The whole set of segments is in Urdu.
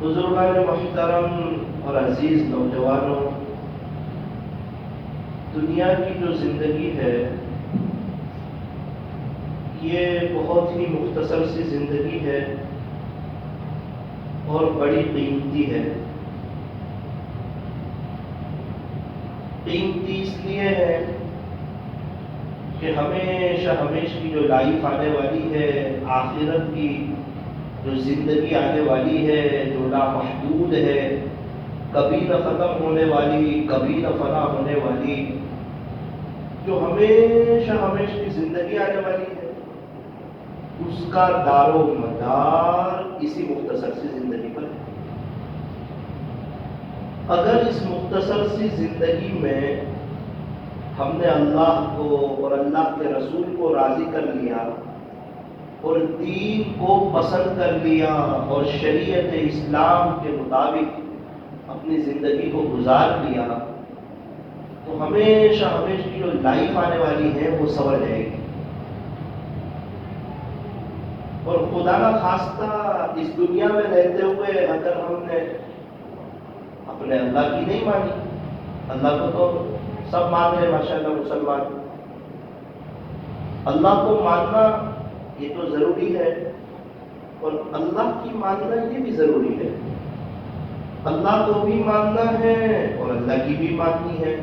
بزرگان محترم اور عزیز نوجوانوں، دنیا کی جو زندگی ہے یہ بہت ہی مختصر سی زندگی ہے اور بڑی قیمتی ہے۔ قیمتی اس لیے ہے کہ ہمیشہ کی جو لائف آنے والی ہے، آخرت کی جو زندگی آنے والی ہے، جو لامحدود ہے، کبھی نہ ختم ہونے والی، کبھی نہ فنا ہونے والی، جو ہمیشہ کی زندگی آنے والی ہے، اس کا دار و مدار اسی مختصر سی زندگی پر ہے۔ اگر اس مختصر سی زندگی میں ہم نے اللہ کو اور اللہ کے رسول کو راضی کر لیا اور دین کو پسند کر لیا اور شریعت اسلام کے مطابق اپنی زندگی کو گزار لیا، تو ہمیشہ کی جو لائف آنے والی ہے وہ سنور جائے گی۔ اور خدا نہ خواستہ اس دنیا میں رہتے ہوئے اگر ہم نے اپنے اللہ کی نہیں مانی، اللہ کو تو سب مان رہے ماشاءاللہ مسلمان، اللہ کو ماننا یہ تو ضروری ہے اور اللہ کی ماننا یہ بھی ضروری ہے۔ اللہ کو بھی ماننا ہے اور اللہ کی بھی ماننی ہے،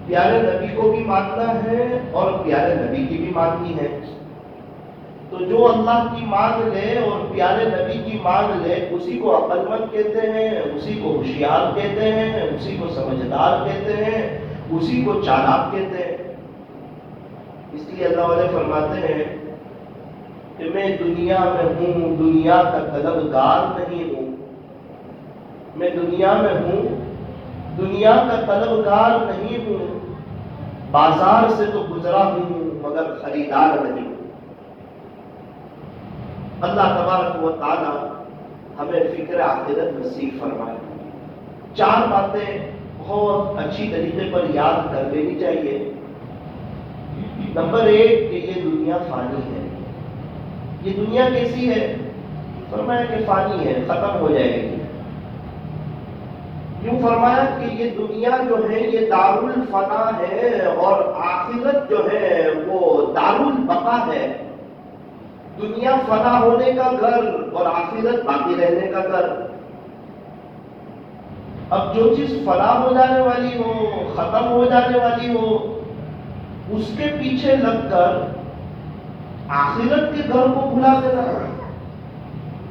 پیارے نبی کو بھی ماننا ہے اور پیارے نبی کی بھی ماننی ہے۔ تو جو اللہ کی مان لے اور پیارے نبی کی مان لے، اسی کو عقل مند کہتے ہیں، اسی کو ہوشیار کہتے ہیں، اسی کو سمجھدار کہتے ہیں، اسی کو چالاک کہتے ہیں۔ اس لیے اللہ والے فرماتے ہیں کہ میں دنیا میں ہوں، دنیا کا طلبگار نہیں ہوں، میں دنیا میں ہوں، دنیا کا طلبگار نہیں ہوں، بازار سے تو گزرا ہوں مگر خریدار نہیں ہوں۔ اللہ تبارک و تعالی ہمیں فکر آخرت نصیب فرمائے۔ چار باتیں بہت اچھی طریقے پر یاد کر لینی چاہیے۔ نمبر ایک کہ یہ دنیا فانی ہے۔ یہ دنیا کیسی ہے؟ فرمایا کہ فانی ہے، ختم ہو جائے گی۔ یوں فرمایا کہ یہ دنیا جو ہے یہ دار الفنا ہے اور آخرت جو ہے وہ دار البقا ہے۔ دنیا فنا ہونے کا گھر اور آخرت باقی رہنے کا گھر۔ اب جو چیز فنا ہو جانے والی ہو، ختم ہو جانے والی ہو، اس کے پیچھے لگ کر آخرت کے گھر کو بھلا دینا،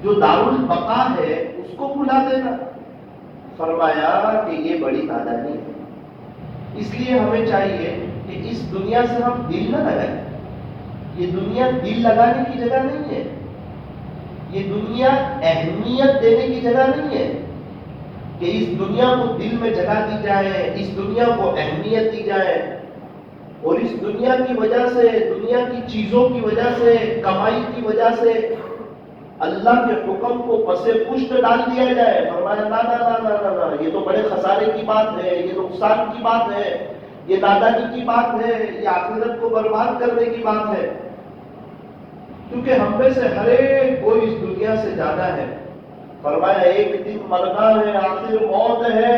جو دار البقا ہے اس کو بھلا دینا، فرمایا کہ یہ بڑی نادانی ہے۔ اس لیے ہمیں چاہیے کہ اس دنیا سے ہم دل نہ لگائیں۔ یہ دنیا دل لگانے کی جگہ نہیں ہے، یہ دنیا اہمیت دینے کی جگہ نہیں ہے کہ اس دنیا کو دل میں جگہ دی جائے، اس دنیا کو اہمیت دی جائے اور اس دنیا کی وجہ سے، دنیا کی چیزوں کی وجہ سے، کمائی کی وجہ سے اللہ کے حکم کو پس پشت ڈال دیا جائے۔ فرمایا نا نا نا نا نا نا، یہ تو بڑے خسارے کی بات ہے، یہ نقصان کی بات ہے، یہ نادانی کی بات ہے، یہ آخرت کو برباد کرنے کی بات ہے۔ کیونکہ ہم میں سے ہر ایک کوئی اس دنیا سے جانا ہے۔ فرمایا ایک دن مرنا ہے، آخر موت ہے،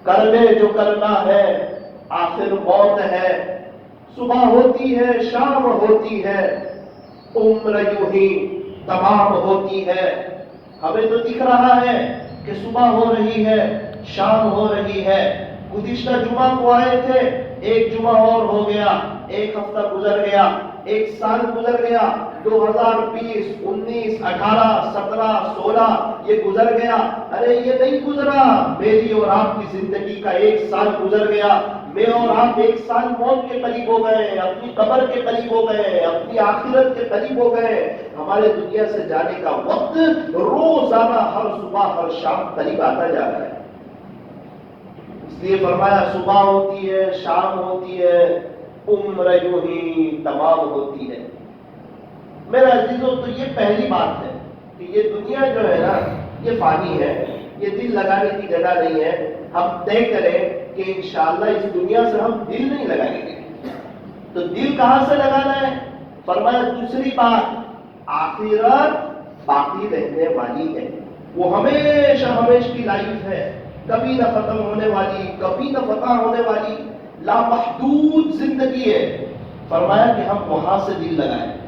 کر لے جو کرنا ہے، آخر موت ہے۔ صبح ہوتی ہے، شام ہوتی ہے، عمر یوں ہی تمام ہوتی ہے۔ ہمیں تو دکھ رہا ہے کہ صبح ہو رہی ہے، شام ہو رہی ہے۔ گزشتہ جمعہ کو آئے تھے، ایک جمعہ اور ہو گیا، ایک ہفتہ گزر گیا، ایک سال گزر گیا، 2020، 19، 18، 17، 16 یہ گزر گیا۔ ارے یہ نہیں گزرا، میری اور آپ کی زندگی کا ایک سال گزر گیا۔ میں اور آپ ایک سال موت کے قریب ہو گئے، اپنی قبر کے قریب ہو گئے، اپنی آخرت کے قریب ہو گئے۔ ہمارے دنیا سے جانے کا وقت روزانہ ہر صبح ہر شام قریب آتا جا رہا ہے۔ اس لیے فرمایا صبح ہوتی ہے، شام ہوتی ہے، عمر یوں ہی تمام ہوتی ہے۔ میرا عزیزو، تو یہ پہلی بات ہے کہ یہ دنیا جو ہے نا یہ فانی ہے، یہ دل لگانے کی جگہ نہیں ہے۔ ہم طے کریں کہ انشاءاللہ اس دنیا سے ہم دل نہیں لگائیں گے۔ تو دل کہاں سے لگانا ہے؟ فرمایا دوسری بات، آخرت باقی رہنے والی ہے، وہ ہمیشہ ہمیشہ کی لائف ہے، کبھی نہ ختم ہونے والی، کبھی نہ فتح ہونے والی، لامحدود زندگی ہے۔ فرمایا کہ ہم وہاں سے دل لگائیں۔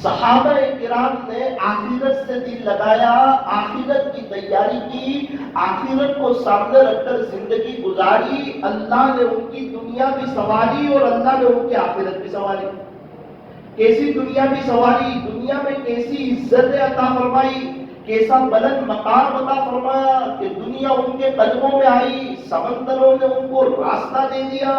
صحابہ کرام نے آخرت سے دل لگایا، آخرت کی تیاری کی، آخرت کو سامنے رکھ کر زندگی گزاری، اللہ نے ان کی دنیا بھی سنواری اور اللہ نے ان کی آخرت بھی سنواری۔ کیسی دنیا بھی سنواری، دنیا میں کیسی عزت عطا فرمائی، کیسا بلند مقام عطا فرمایا کہ دنیا ان کے قدموں میں آئی، سمندروں نے ان کو راستہ دے دیا،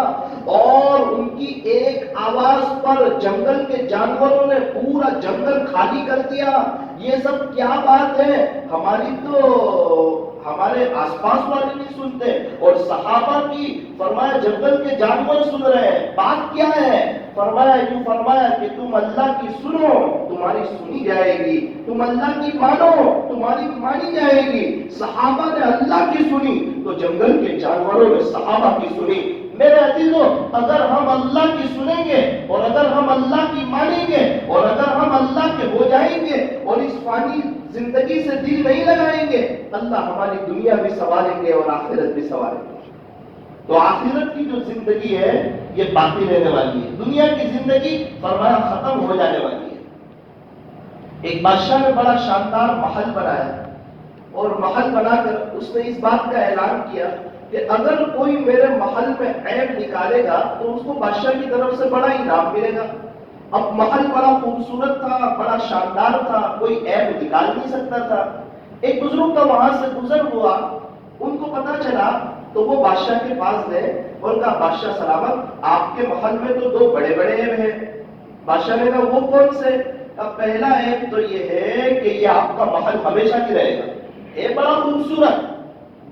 اور ان کی ایک آواز پر جنگل کے جانوروں نے پورا جنگل خالی کر دیا۔ یہ سب کیا بات ہے؟ ہماری تو ہمارے آس پاس والے نہیں سنتے، اور صحابہ کی فرمایا جنگل کے جانور سن رہے ہیں۔ بات کیا ہے؟ فرمایا یوں فرمایا کہ تم اللہ کی سنو، تمہاری سنی جائے گی، تم اللہ کی مانو، تمہاری مانی جائے گی۔ صحابہ نے اللہ کی سنی تو جنگل کے جانوروں نے صحابہ کی سنی۔ میرے عزیزوں، اگر ہم اللہ کی سنیں گے، اور اگر ہم اللہ کی مانیں گے، اور اگر ہم اللہ کے ہو جائیں گے اور اس فانی زندگی سے دل نہیں لگائیں گے، اللہ ہماری دنیا بھی سنواریں گے اور آخرت بھی سنواریں گے۔ تو آخرت کی جو زندگی ہے یہ باقی رہنے والی ہے، دنیا کی زندگی فرمایا ختم ہو جانے والی ہے۔ ایک بادشاہ نے بڑا شاندار محل بنایا، اور محل بنا کر اس نے اس بات کا اعلان کیا کہ اگر کوئی میرے محل میں عیب نکالے گا تو اس کو بادشاہ کی طرف سے بڑا انعام ملے گا۔ اب محل بڑا خوبصورت تھا، بڑا شاندار تھا، کوئی عیب نکال نہیں سکتا تھا۔ ایک بزرگ کا وہاں سے گزر ہوا، ان کو پتا چلا تو وہ بادشاہ کے پاس گئے اور کہا بادشاہ سلامت، آپ کے محل میں تو دو بڑے بڑے عیب ہیں۔ بادشاہ نے کہا وہ کون سے؟ اب پہلا عیب تو یہ ہے کہ یہ آپ کا محل ہمیشہ کی رہے گا، یہ بڑا خوبصورت،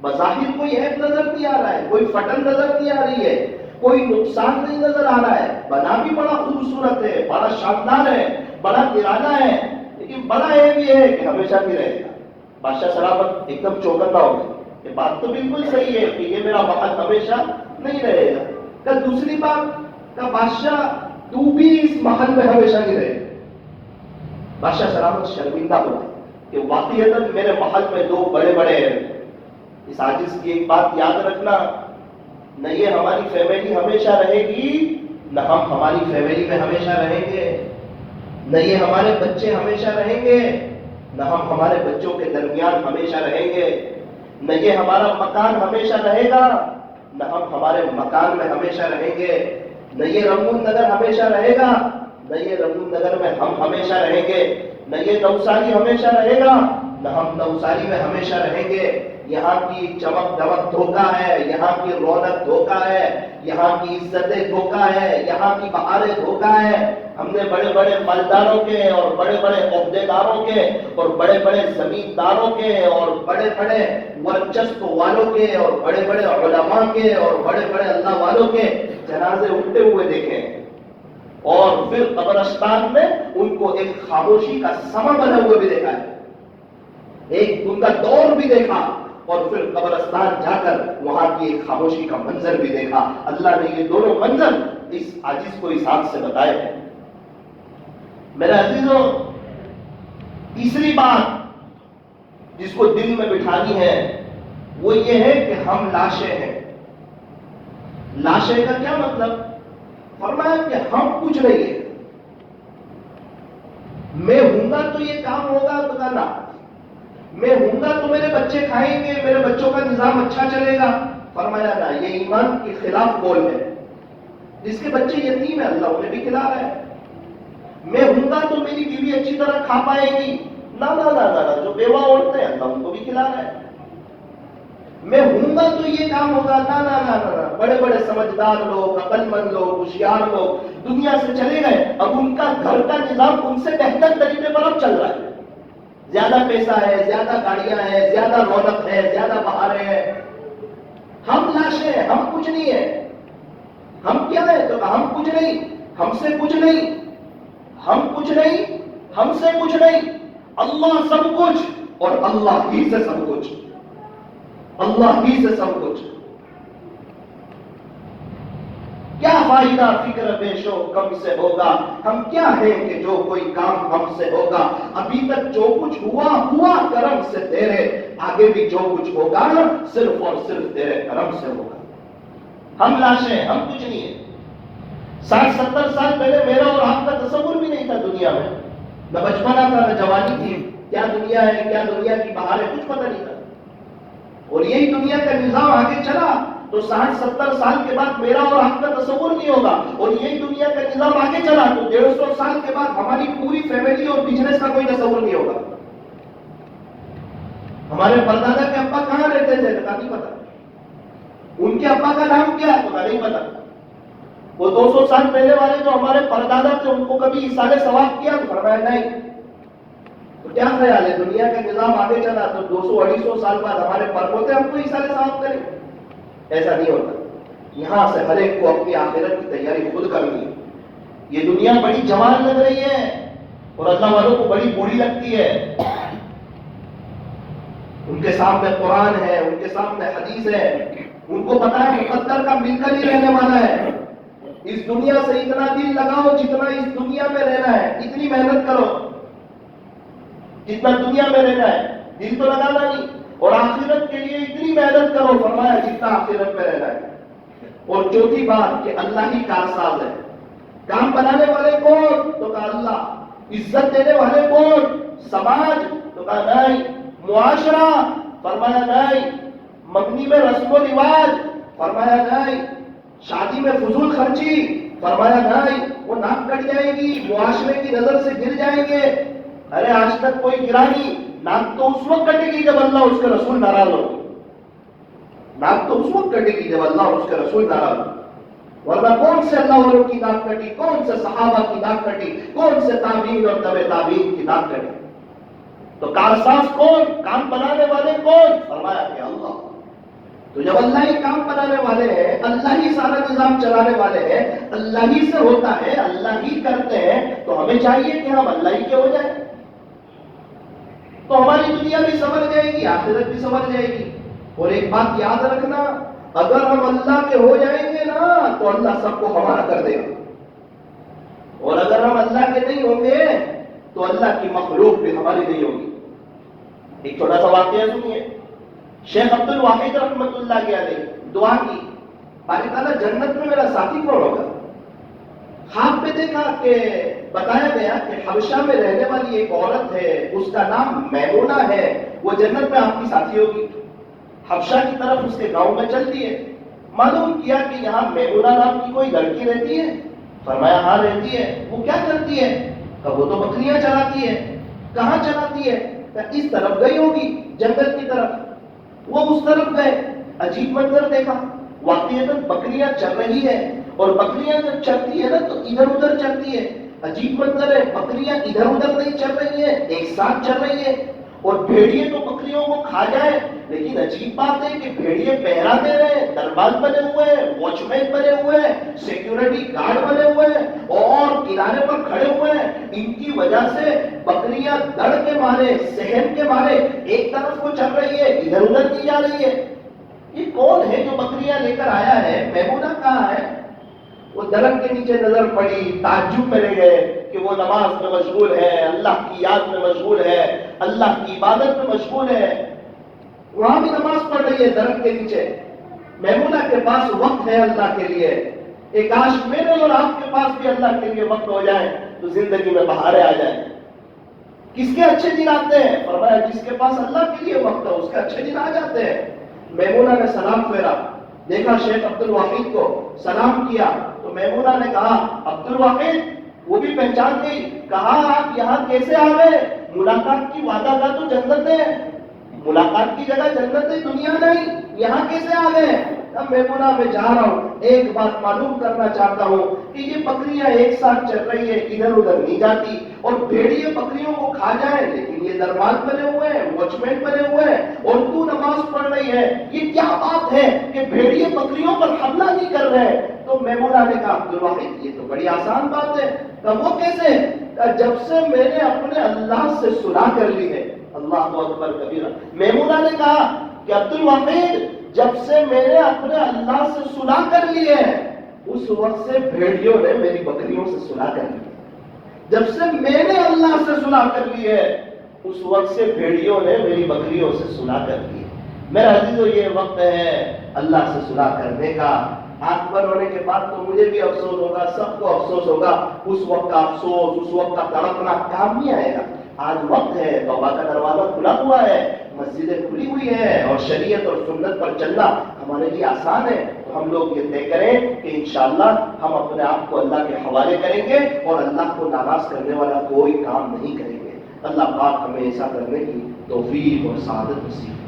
بظاہر کوئی عیب نظر نہیں آ رہا ہے، کوئی فٹن نظر نہیں آ رہی ہے، کوئی نقصان نہیں نظر آ رہا ہے، بنا بھی بڑا خوبصورت ہے، بڑا شاندار ہے، بڑا نرالا ہے، لیکن بڑا عیب یہ ہے کہ ہمیشہ کی رہے گا۔ بادشاہ سلامت ایک دم چوکنا ہو گئے، یہ بات تو بالکل صحیح ہے کہ یہ میرا محل ہمیشہ نہیں رہے گا۔ کہ دوسری بات کہ بادشاہ تو بھی اس محل میں ہمیشہ نہیں رہے گا۔ بادشاہ سلامت شرمندہ ہو گئے کہ واقعیتاً میرے محل میں دو بڑے بڑے ہیں۔ اس عاجز کی ایک بات یاد رکھنا، نہ یہ ہماری فیملی ہمیشہ رہے گی، نہ ہم ہماری فیملی میں ہمیشہ رہیں گے، نہ یہ ہمارے بچے ہمیشہ رہیں گے، نہ ہم ہمارے بچوں کے درمیان ہمیشہ رہیں گے، نہ یہ ہمارا مکان ہمیشہ رہے گا، نہ ہم ہمارے مکان میں ہمیشہ رہیں گے، نہ یہ رنگون نگر ہمیشہ رہے گا، نہ یہ رنگون نگر میں ہم ہمیشہ رہیں گے، نہ یہ نوساری ہمیشہ رہے گا، نہ ہم نوساری میں ہمیشہ رہیں گے۔ یہاں کی چمک دمک دھوکہ ہے، یہاں کی رونق دھوکہ ہے، یہاں کی عزتیں دھوکہ ہے، یہاں کی بہاریں دھوکہ ہے۔ ہم نے بڑے بڑے مالداروں کے اور بڑے بڑے عہدیداروں کے اور بڑے بڑے زمینداروں کے اور بڑے بڑے ورچسپ والوں کے اور بڑے بڑے علماء کے اور بڑے بڑے اللہ والوں کے جنازے اٹھتے ہوئے دیکھے، اور پھر قبرستان میں ان کو ایک خاموشی کا سما بنے ہوئے بھی دیکھا ہے، ایک ان کا دور بھی دیکھا، اور پھر قبرستان جا کر وہاں کی ایک خاموشی کا منظر بھی دیکھا۔ اللہ نے یہ دونوں منظر اس عاجز کو اس ہاتھ سے بتائے ہیں۔ میرے عزیزوں، تیسری بات جس کو دل میں بٹھانی ہے وہ یہ ہے کہ ہم لاشیں ہیں۔ لاشیں کا کیا مطلب؟ فرمایا کہ ہم کچھ نہیں ہیں، میں ہوں گا تو یہ کام ہوگا، تو نہ میں ہوں گا تو میرے بچے کھائیں گے، میرے بچوں کا نظام اچھا چلے گا۔ فرمایا نہ، یہ ایمان کے خلاف بول ہے۔ جس کے بچے یتیم ہیں اللہ انہیں بھی کھلا رہا ہے۔ میں ہوں گا تو میری بیوی اچھی طرح کھا پائے گی، نہ نہ نہ نہ، جو بیوہ عورتیں ہیں اللہ ان کو بھی کھلا رہا ہے۔ میں ہوں گا تو یہ کام ہوگا، نہ نہ نہ نہ، بڑے بڑے سمجھدار لوگ، عقل مند لوگ، ہوشیار لوگ دنیا سے چلے گئے، اب ان کا گھر کا نظام ان سے بہتر طریقے پر اب چل رہا ہے، زیادہ پیسہ ہے، زیادہ گاڑیاں ہیں، زیادہ رونق ہے، زیادہ بہاریں ہیں۔ ہم لاشیں ہیں، ہم کچھ نہیں ہیں۔ ہم کیا ہے؟ تو ہم کچھ نہیں، ہم سے کچھ نہیں، ہم کچھ نہیں، ہم سے کچھ نہیں، اللہ سب کچھ، اور اللہ ہی سے سب کچھ، اللہ ہی سے سب کچھ۔ کیا فائدہ فکر بیش و کم سے ہوگا، ہم کیا ہیں کہ جو کوئی کام ہم سے ہوگا، ابھی تک جو کچھ ہوا کرم سے تیرے، آگے بھی جو کچھ ہوگا صرف اور صرف تیرے کرم سے ہوگا۔ ہم لاشیں، ہم کچھ نہیں ہے۔ 60-70 سال پہلے میرا اور آپ کا تصور بھی نہیں تھا دنیا میں، نہ بچپنا تھا نہ جوانی تھی، کیا دنیا ہے، کیا دنیا کی بہار ہے، کچھ پتہ نہیں تھا۔ اور یہی دنیا کا نظام آگے چلا تو 60-70 سال کے بعد میرا اور آپ کا تصور نہیں ہوگا، اور یہی دنیا کا نظام آگے چلا تو 150 سال کے بعد ہماری پوری فیملی اور بزنس کا کوئی تصور نہیں ہوگا۔ ہمارے پردادا کے ابا کہاں رہتے تھے تو نہیں پتا، ان کے ابا کا نام کیا ہے تو نہیں پتا۔ وہ 200 سال پہلے والے جو ہمارے پردادا تھے ان کو کبھی ایصال ثواب کیا تو فرمایا نہیں۔ تو کیا خیال ہے دنیا کا نظام آگے چلا تو 200-250 سال بعد ہمارے پرپوتے ہم کو ایصال ثواب کریں؟ ایسا نہیں ہوتا۔ یہاں سے ہر ایک کو اپنی آخرت کی تیاری خود کرنی ہے۔ یہ دنیا بڑی جوان لگ رہی ہے اور اللہ والوں کو بڑی بوڑھی لگتی ہے۔ ان کے سامنے قرآن ہے، ان کے سامنے حدیث ہے، ان کو پتا ہے مقدر کا مل کر ہی رہنے والا ہے۔ اس دنیا سے اتنا دل لگاؤ جتنا اس دنیا میں رہنا ہے، اتنی محنت کرو جتنا دنیا میں رہنا ہے، دل تو لگانا نہیں، اور آخرت کے لیے اتنی محنت کرو فرمایا جتنا آخرت میں رہنا ہے۔ اور چوتھی بات کہ اللہ ہی کارساز ہے۔ کام بنانے والے کون تو کہا اللہ، عزت دینے والے کون، سماج تو کہا نہیں، معاشرہ فرمایا نہیں، مبنی میں رسم و رواج فرمایا نہیں، شادی میں فضول خرچی فرمایا نہیں، وہ ناک کٹ جائے گی، معاشرے کی نظر سے گر جائیں گے۔ ارے آج تک کوئی گرا نہیں، ناک تو اس وقت کٹے گی جب اللہ اس کے رسول ناراض ہو، ناک تو اس وقت کٹے گی جب اللہ اور اس کے رسول ناراض ہو، ورنہ کون سے اللہ والوں کی ناک کٹی، کون سے صحابہ کی ناک کٹی، کون سے تابعین اور تبع تابعین کی ناک کٹی؟ تو کارساز کون، کام بنانے والے کون، فرمایا کہ اللہ۔ تو جب اللہ ہی کام بنانے والے ہیں، اللہ ہی سارا نظام چلانے والے ہیں، اللہ ہی سے ہوتا ہے، اللہ ہی کرتے ہیں، تو ہمیں چاہیے کہ ہم اللہ ہی کے ہو جائیں، تو ہماری دنیا بھی سنور جائے گی، آخرت بھی سنور جائے گی۔ اور ایک بات یاد رکھنا، اگر ہم اللہ کے ہو جائیں گے نا تو اللہ سب کو ہمارا کر دے گا، اور اگر ہم اللہ کے نہیں ہوں گے تو اللہ کی مخلوق بھی ہماری نہیں ہوگی۔ ایک چھوٹا سا واقعہ سنیے، شیخ عبد الواحد رحمۃ اللہ علیہ دعا کی، باری تعالیٰ جنت میں میرا ساتھی کون ہوگا؟ خواب میں دیکھا کہ بتایا گیا کہ حبشہ میں رہنے والی ایک عورت ہے، اس کا نام میمونہ ہے، وہ جنت میں آپ کی ساتھی ہوگی۔ حبشہ کی طرف اس کے گاؤں میں چلتی ہے، معلوم کیا کہ یہاں میمونہ نام کی کوئی لڑکی رہتی ہے، فرمایا ہاں رہتی ہے۔ وہ کیا کرتی ہے؟ کہ وہ تو بکریاں چلاتی ہے۔ کہاں چلاتی ہے؟ کہ اس طرف گئی ہوگی جنگل کی طرف، وہ اس طرف گئے، عجیب منظر دیکھا، واقعتاً بکریاں چل رہی ہے، اور بکریاں جب چلتی ہے نا تو ادھر ادھر چلتی ہے، عجیب منظر ہے، بکریاں ادھر ادھر نہیں چل رہی ہیں، ایک ساتھ چل رہی ہے، اور بھیڑیے تو بکریوں کو کھا جائے، لیکن عجیب بات ہے کہ بھیڑیے پہرا دے رہے ہیں، درباز بنے ہوئے ہیں، واچ مین بنے ہوئے ہیں، سیکیورٹی گارڈ بنے ہوئے ہیں، اور کنارے پر کھڑے ہوئے ہیں۔ ان کی وجہ سے بکریاں ڈر کے مارے، صحت کے مارے ایک طرف کو چل رہی ہے، ادھر ادھر کی جا رہی ہے۔ یہ کون ہے جو بکریاں لے کر آیا ہے؟ میمونہ کہاں ہے؟ وہ درخت کے نیچے نظر پڑی، تعجب میں رہ گئے کہ وہ نماز میں مشغول ہے، اللہ کی یاد میں مشغول ہے، اللہ کی عبادت میں مشغول ہے، وہاں بھی نماز پڑھ رہی ہے درخت کے نیچے۔ میمونہ کے پاس وقت ہے اللہ کے لیے، ایک کاش میرے اور آپ کے پاس بھی اللہ کے لیے وقت ہو جائے تو زندگی میں بہاریں آ جائیں۔ کس کے اچھے دن آتے ہیں؟ فرمایا جس کے پاس اللہ کے لیے وقت ہے اس کے اچھے دن آ جاتے ہیں۔ میمونہ نے سلام پھیرا، دیکھا شیخ عبد الواحد کو، سلام کیا تو میمونہ نے کہا عبد الواحد، وہ بھی پہچان گئی، کہا آپ یہاں کیسے آ گئے؟ ملاقات کی وعدہ کا تو جنت ہے، ملاقات کی جگہ جنت ہے، دنیا نہیں، یہاں کیسے آ گئے؟ اب میمونہ میں جا رہا ہوں، ایک بات معلوم کرنا چاہتا ہوں کہ یہ بکریاں ایک ساتھ چل رہی ہے، ادھر ادھر نہیں جاتی، اور بھیڑیے بکریوں کو کھا جائیں، لیکن یہ درباز بنے ہوئے ہیں، واچ مین بنے ہوئے ہیں، اور تو نماز پڑھ رہی ہے، یہ کیا بات ہے کہ بھیڑیے بکریوں پر حملہ نہیں کر رہے؟ تو میمونہ نے کہا عبد الواحد یہ تو بڑی آسان بات ہے۔ کہ وہ کیسے؟ کہ جب سے میں نے اپنے اللہ سے صلح کر لی ہے، اللہ اکبر کبیرہ۔ میمونہ نے کہا کہ عبد الواحد جب سے میں نے اپنے اللہ سے صلح کر لی ہے اس وقت سے بھیڑیوں نے میری بکریوں سے صلح کر لی. جب سے میں نے اللہ سے صلح کر لی ہے اس وقت سے بھیڑیوں نے میری بکریوں سے صلح کر لی ہے. میرا عزیزو یہ وقت ہے اللہ سے صلح کرنے کا. آنکھ بند ہونے کے بعد تو مجھے بھی افسوس ہوگا, سب کو افسوس ہوگا. اس وقت کا افسوس, اس وقت کا تڑپنا کام نہیں آئے گا. آج وقت ہے, توبہ کا دروازہ کھلا ہوا ہے, مسجدیں کھلی ہوئی ہیں اور شریعت اور سنت پر چلنا ہمارے لیے آسان ہے. تو ہم لوگ یہ طے کریں کہ انشاءاللہ ہم اپنے آپ کو اللہ کے حوالے کریں گے اور اللہ کو ناراض کرنے والا کوئی کام نہیں کریں گے. اللہ پاک ہمیں ایسا کرنے کی توفیق اور سعادت نصیب.